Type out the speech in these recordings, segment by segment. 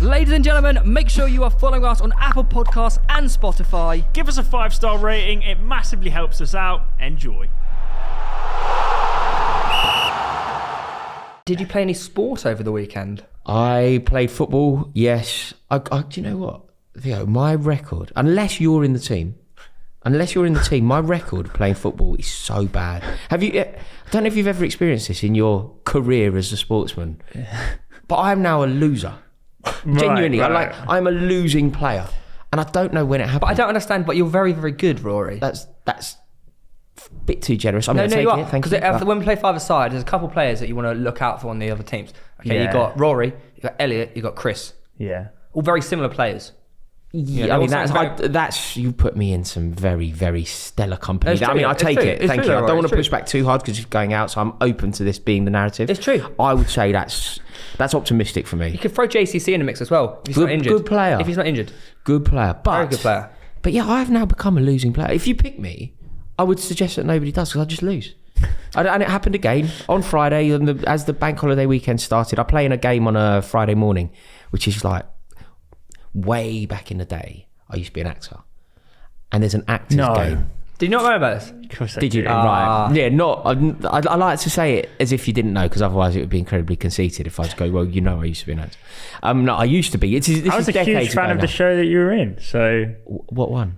Ladies and gentlemen, make sure you are following us on Apple Podcasts and Spotify. Give us a 5-star rating. It massively helps us out. Enjoy. Did you play any sport over the weekend? I played football, yes. Do you know what, Theo, my record, unless you're in the team, my record playing football is so bad. I don't know if you've ever experienced this in your career as a sportsman, but I'm now a loser. Genuinely, right. I'm a losing player, and I don't know when it happened. But I don't understand, but you're very, very good, Rory. That's a bit too generous. I'm No, taking you are. it, thank you. Because when we play five-a-side, there's a couple of players that you want to look out for on the other teams. Okay, Yeah. you got Rory, you got Elliot, you got Chris. Yeah. All very similar players. Yeah, I mean, that's you put me in some very, very stellar company. It's true. I mean, I It's take true. it. It's Thank true, you. I though, don't want it's to push true. back too hard because it's going out, so I'm open to this being the narrative. It's true. I would say that's optimistic for me. You could throw JCC in the mix as well if he's not injured. Good player. If he's not injured. Good player. But, Very good player. But yeah, I've now become a losing player. If you pick me, I would suggest that nobody does because I just lose. And it happened again on Friday, as the bank holiday weekend started. I play in a game on a Friday morning, which is like way back in the day. I used to be an actor. And there's an actor's game. Did you not know about this? Of course I Did you? Right. Yeah, I like to say it as if you didn't know, because otherwise it would be incredibly conceited if I just go, well, you know I used to be an actor. No, I used to be. This I was is a huge decades fan ago of now. the show that you were in, so... What one?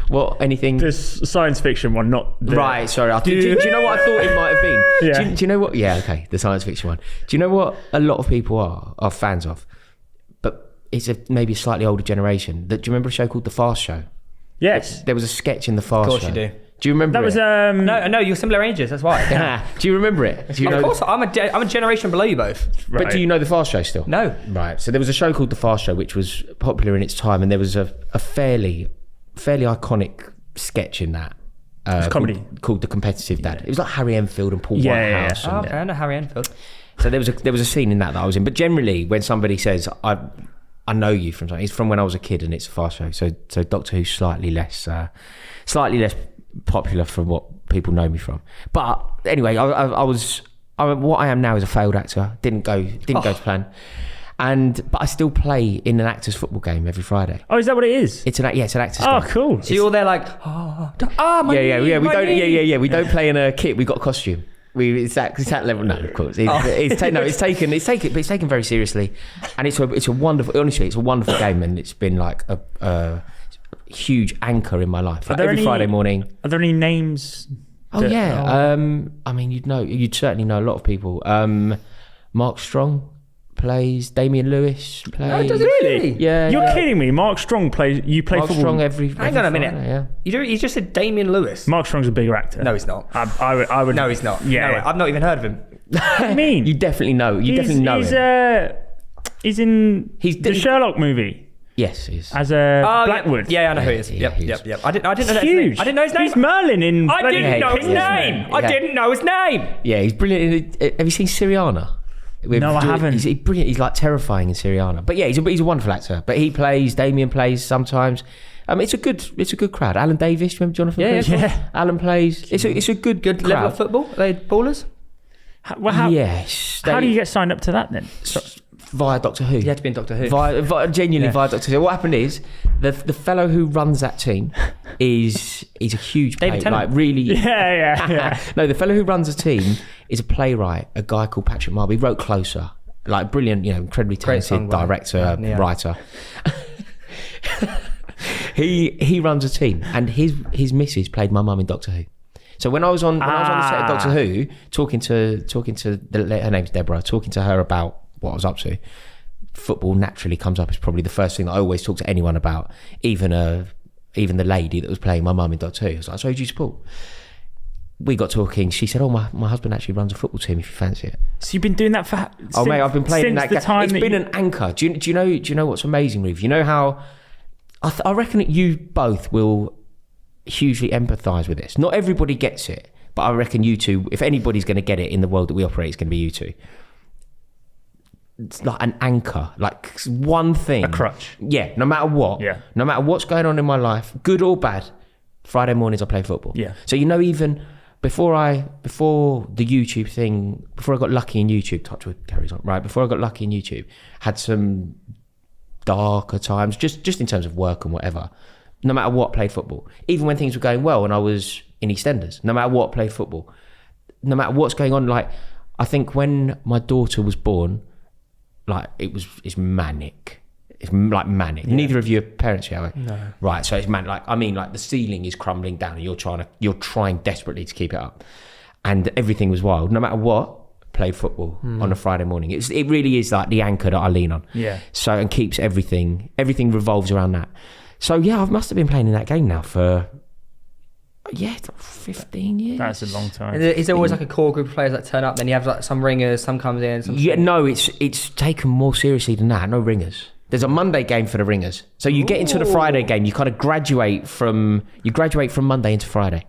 What, anything? The science fiction one, not the... Right, sorry. Do you know what I thought it might have been? Yeah. Do you know what? Yeah, okay, the science fiction one. Do you know what a lot of people are fans of? But it's maybe a slightly older generation. Do you remember a show called The Fast Show? Yes. There was a sketch in The Fast Show. Of course you do. Do you remember That was... it? No, you're similar ages, that's why. Do you remember it? Do you Of know? course, I'm a generation below you both. right. But do you know The Fast Show still? No. Right. So there was a show called The Fast Show, which was popular in its time, and there was a fairly iconic sketch in that. It's comedy. Called The Competitive Dad. It was like Harry Enfield and Paul Yeah, Whitehouse. Oh, and- okay, I know Harry Enfield. So there was a scene in that I was in. But generally, when somebody says, I know you from something, it's from when I was a kid and it's a Fast Show. So Doctor Who's slightly less popular from what people know me from. But anyway, what I am now is a failed actor. Didn't go to plan. But I still play in an actor's football game every Friday. Oh, is that what it is? It's an actor's Oh, game. cool. So you're there like, my knee, my knee. We don't play in a kit. We got a costume. It's that level. No, of course. It's taken very seriously, and it's a wonderful. Honestly, it's a wonderful game, and it's been like a huge anchor in my life. Like every Friday morning. Are there any names? Oh yeah. I mean, you'd certainly know a lot of people. Mark Strong plays. Damian Lewis plays. Oh, does it really? Yeah. You're kidding me. Mark Strong plays. You play Mark football. Strong every. Hang on a minute. Friday, yeah. You just said Damian Lewis. Mark Strong's a bigger actor. No, he's not. I would. No, he's not. Yeah. No, I've not even heard of him. What do you mean? You definitely know. He's in He's the Sherlock movie Yes, he is. as Oh, Blackwood. Yeah, I know who he is. Yeah, he is. Yep. I didn't know his name. Huge. I didn't know his name. He's Merlin in. I didn't know his Yes, name. man. I Yeah. didn't know his name. Yeah, he's brilliant. Have you seen Syriana? No, I haven't. He's brilliant. He's like terrifying in Syriana. But yeah, he's a wonderful actor. But he plays. Damien plays sometimes. It's a good crowd. Alan Davis, do you remember Jonathan? Yeah, Prince? yeah. Alan plays. It's a good crowd. Level of football? Are they ballers? Yes. How do you get signed up to that then? Via Doctor Who? You had to be in Doctor Who. Genuinely via Doctor Who. What happened is the fellow who runs that team he's a huge David player. Tennant. Like really. Yeah. No, the fellow who runs the team is a playwright, a guy called Patrick Marby. He wrote Closer. Like brilliant, incredibly talented director, writer. He runs a team, and his missus played my mum in Doctor Who. So when I was on the set of Doctor Who, talking to her name's Deborah, talking to her about what I was up to, football naturally comes up as probably the first thing that I always talk to anyone about, even the lady that was playing my mum in Doctor Who. I was like, so who do you support? We got talking. She said, "Oh, my husband actually runs a football team. If you fancy it." So you've been doing that for? Mate, I've been playing in that game. It's been an an anchor. Do you know what's amazing, Reeve? You know how I reckon that you both will hugely empathise with this. Not everybody gets it, but I reckon you two, if anybody's going to get it in the world that we operate, it's going to be you two. It's like an anchor, like one thing. A crutch. Yeah, no matter what. Yeah. No matter what's going on in my life, good or bad, Friday mornings I play football. Yeah. So even before the YouTube thing, before I got lucky in YouTube, Touchwood carries on, right? Before I got lucky in YouTube, had some darker times, just in terms of work and whatever. No matter what, played football. Even when things were going well and I was in EastEnders, no matter what, played football. No matter what's going on, like, I think when my daughter was born, like, it's manic. It's like manic. Yeah. Neither of you are parents yet, are we? No. Right, so it's manic. Like, I mean, like, the ceiling is crumbling down and you're trying desperately to keep it up. And everything was wild. No matter what, played football on a Friday morning. It really is like the anchor that I lean on. Yeah. So, and keeps everything revolves around that. So yeah, I must have been playing in that game now for 15 years. That's a long time. Is there always like a core group of players that turn up? Then you have like some ringers, some comes in. Some no, it's taken more seriously than that. No ringers. There's a Monday game for the ringers. So you get into the Friday game. You kind of graduate from Monday into Friday.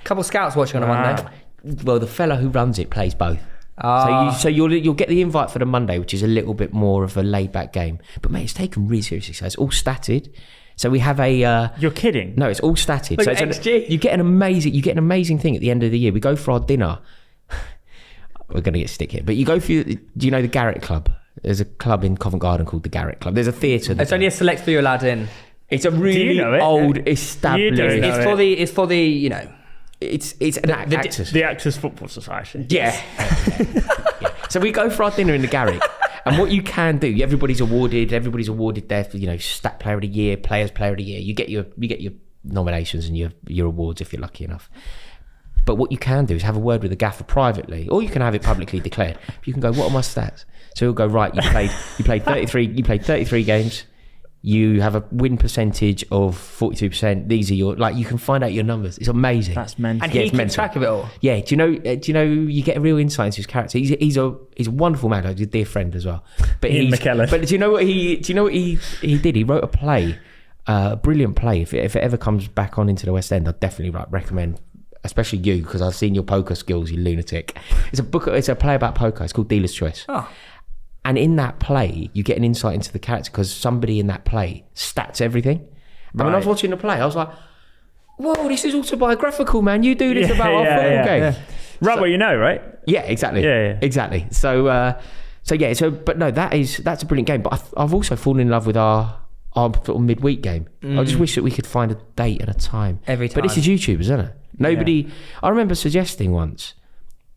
Couple scouts watching on a Monday. Well, the fella who runs it plays both. So you'll get the invite for the Monday, which is a little bit more of a laid back game. But mate, it's taken really seriously. So it's all statted. So we have a. You're kidding? No, it's all statted. Look at XG. You get an amazing thing at the end of the year. We go for our dinner. We're going to get stick here, but you go for. Do you know the Garrett Club? There's a club in Covent Garden called the Garrett Club. There's a theatre. It's only a select few allowed in. It's a really old established. It's for the you know. It's an actors. The Actors Football Society. Yeah. Yeah. So we go for our dinner in the Garrick, and what you can do, everybody's awarded there for Stat Player of the Year, Players Player of the Year. You get your nominations and your awards if you're lucky enough. But what you can do is have a word with the gaffer privately, or you can have it publicly declared. You can go, what are my stats? So he'll go, right, you played 33 games. You have a win percentage of 42%. These are you can find out your numbers. It's amazing. That's mental. And he keeps track of it all. Yeah. Do you know? You get a real insight into his character. He's a wonderful man. He's a dear friend as well. But Ian McKellen. But do you know what he did? He wrote a play, a brilliant play. If it ever comes back on into the West End, I'd definitely recommend. Especially you, because I've seen your poker skills, you lunatic. It's a play about poker. It's called Dealer's Choice. Oh. And in that play, you get an insight into the character because somebody in that play stats everything. And when I was watching the play, I was like, whoa, this is autobiographical, man. You do this about our football game. Yeah. Right, well, you know, right? Yeah, exactly. Yeah. Exactly. But no, that's a brilliant game. But I've also fallen in love with our sort of midweek game. I just wish that we could find a date and a time. Every time. But this is YouTubers, isn't it? Nobody. I remember suggesting once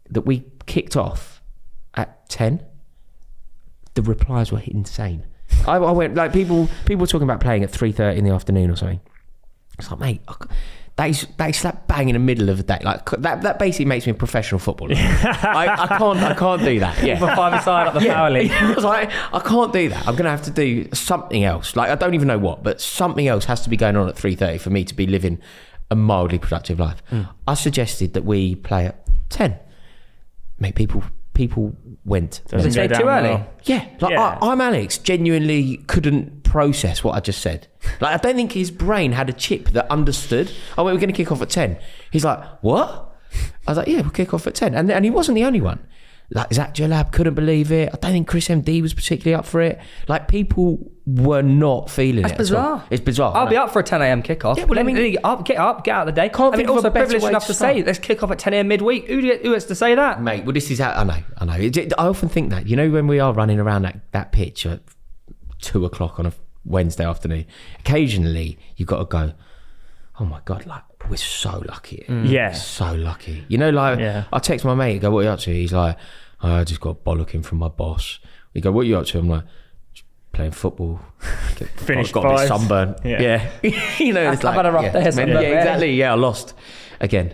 that we kicked off at 10. The replies were insane. I went like people were talking about playing at 3:30 in the afternoon or something. It's like, mate, that is slap bang in the middle of the day. Like that basically makes me a professional footballer. I can't do that. Yeah, for 5-a-side up the power league. I was like, I can't do that. I'm gonna have to do something else. Like I don't even know what, but something else has to be going on at 3:30 for me to be living a mildly productive life. I suggested that we play at 10. Mate, people went. Doesn't say go too down early. well. Yeah, I'm Alex. Genuinely couldn't process what I just said. Like I don't think his brain had a chip that understood. Oh, we're going to kick off at 10. He's like, what? I was like, yeah, we'll kick off at 10. And he wasn't the only one. Like Zach Jalab couldn't believe it. I don't think Chris MD was particularly up for it. Like people were not feeling That's it. bizarre. It's bizarre. I'll be up for a 10 a.m. kickoff. Yeah, well, I mean, get up, get out of the day. Can't think of also a better privileged way enough to to say, start. let's kick off at 10 a.m. midweek. Who has to say that? Mate, well, this is how I know. I often think that, when we are running around that pitch at 2 o'clock on a Wednesday afternoon, occasionally you've got to go, oh my God, like, we're so lucky. Yeah. So lucky. I text my mate, go, what are you up to? He's like, I just got bollocking from my boss. We go, what are you up to? I'm like, playing football. Finished got a bit sunburn. Yeah. It's like, I've had a rough day. Yeah, exactly. Yeah, I lost again.